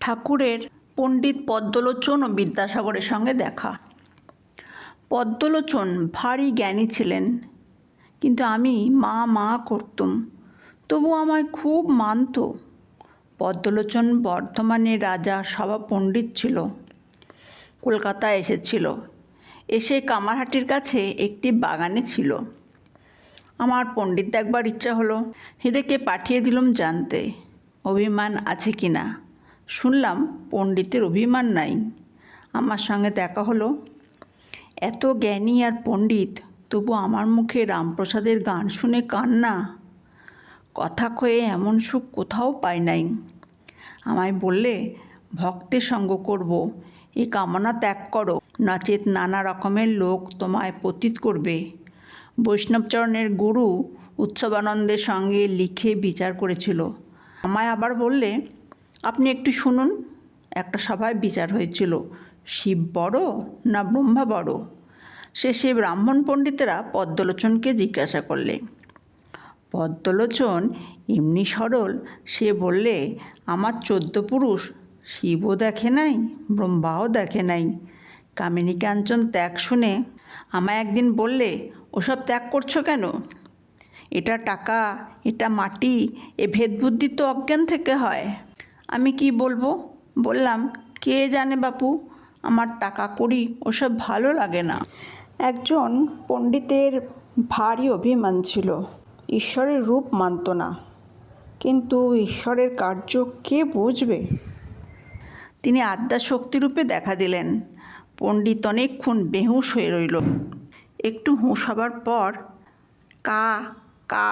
ঠাকুরের পণ্ডিত পদ্মলোচন ও বিদ্যাসাগরের সঙ্গে দেখা। পদ্মলোচন ভারী জ্ঞানী ছিলেন, কিন্তু আমি মা করতুম, তবু আমায় খুব মানত। পদ্মলোচন বর্ধমানের রাজা সভা পণ্ডিত ছিল, কলকাতায় এসেছিল। এসে কামারহাটির কাছে একটি বাগানে ছিল। আমার পণ্ডিত দেখবার ইচ্ছা হলো, হিদেকে পাঠিয়ে দিলুম জানতে অভিমান আছে কি না। শুনলাম পণ্ডিতের অভিমান নাই। আমার সঙ্গে দেখা হলো। এত জ্ঞানী আর পণ্ডিত, তবু আমার মুখে রামপ্রসাদের গান শুনে কান্না। কথা কয়ে এমন সুখ কোথাও পাই নাই। আমায় বললে, ভক্তের সঙ্গ করব, এই কামনা ত্যাগ করো, নচেত নানা রকমের লোক তোমায় পতিত করবে। বৈষ্ণবচরণের গুরু উৎসবানন্দের সঙ্গে লিখে বিচার করেছিল। আমায় আবার বললে, আপনি একটু শুনুন, একটা সভায় বিচার হয়েছিল, শিব বড় না ব্রহ্মা বড়। শেষে ব্রাহ্মণ পণ্ডিতেরা পদ্মলোচনকে জিজ্ঞাসা করলে। পদ্মলোচন এমনি সরল, সে বললে, আমার 14 পুরুষ শিবও দেখে নাই, ব্রহ্মাও দেখে নাই। কামিনী কাঞ্চন ত্যাগ শুনে আমায় একদিন বললে, ওসব ত্যাগ করছো কেন? এটা টাকা, এটা মাটি, এ ভেদবুদ্ধি তো অজ্ঞান থেকে হয়। আমি কি বলবো? বললাম, কে জানে বাপু, আমার টাকা কড়ি ওসব ভালো লাগে না। একজন পণ্ডিতের ভারী অভিমান ছিল, ঈশ্বরের রূপ মানত না, কিন্তু ঈশ্বরের কার্য কে বুঝবে? তিনি আদ্যাশক্তিরূপে দেখা দিলেন। পণ্ডিত অনেকক্ষণ বেহুঁশ হয়ে রইল। একটু হুঁশ হবার পর কা কা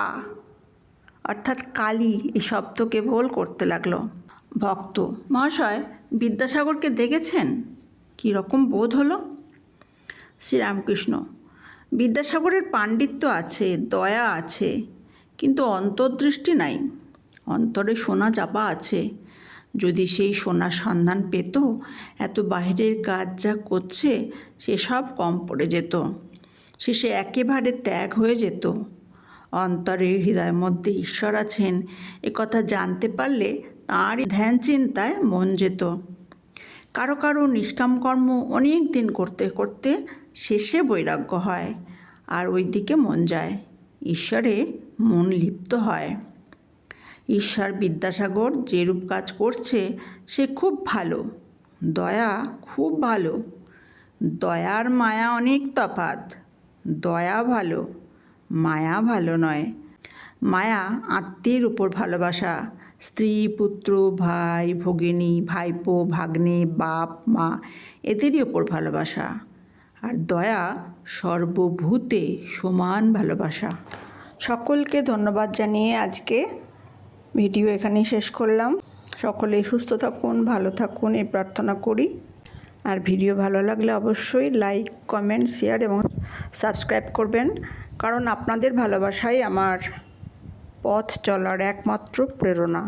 অর্থাৎ কালী এই শব্দ কেবল করতে লাগলো। ভক্ত, মহাশয়, বিদ্যাসাগরকে দেখেছেন? কীরকম বোধ হলো? শ্রীরামকৃষ্ণ, বিদ্যাসাগরের পাণ্ডিত্য আছে, দয়া আছে, কিন্তু অন্তর্দৃষ্টি নাই। অন্তরে সোনা চাপা আছে। যদি সেই সোনার সন্ধান পেত, এত বাহিরের কাজ যা করছে সেসব কম পড়ে যেত। শেষে একেবারে ত্যাগ হয়ে যেত। অন্তরের হৃদয়ের মধ্যে ঈশ্বর আছেন এ কথা জানতে পারলে তাঁরই ধ্যান চিন্তায় মন যেত। কারো কারো নিষ্কাম কর্ম অনেক দিন করতে করতে শেষে বৈরাগ্য হয়, আর ওই দিকে মন যায়, ঈশ্বরে মন লিপ্ত হয়। ঈশ্বর বিদ্যাসাগর যেরূপ কাজ করছে সে খুব ভালো, দয়া খুব ভালো। দয়ার মায়া অনেক তফাৎ। দয়া ভালো, মায়া ভালো নয়। মায়া আত্মীয়ের উপর ভালোবাসা, স্ত্রী পুত্র ভাই ভগিনী ভাইপো ভাগ্নে বাপ মা এদেরই ওপর ভালোবাসা। আর দয়া সর্বভূতে সমান ভালোবাসা। সকলকে ধন্যবাদ জানিয়ে আজকে ভিডিও এখানেই শেষ করলাম। সকলে সুস্থ থাকুন, ভালো থাকুন এই প্রার্থনা করি। আর ভিডিও ভালো লাগলে অবশ্যই লাইক, কমেন্ট, শেয়ার এবং সাবস্ক্রাইব করবেন, কারণ আপনাদের ভালোবাসাই আমার পথ চলার একমাত্র প্রেরণা।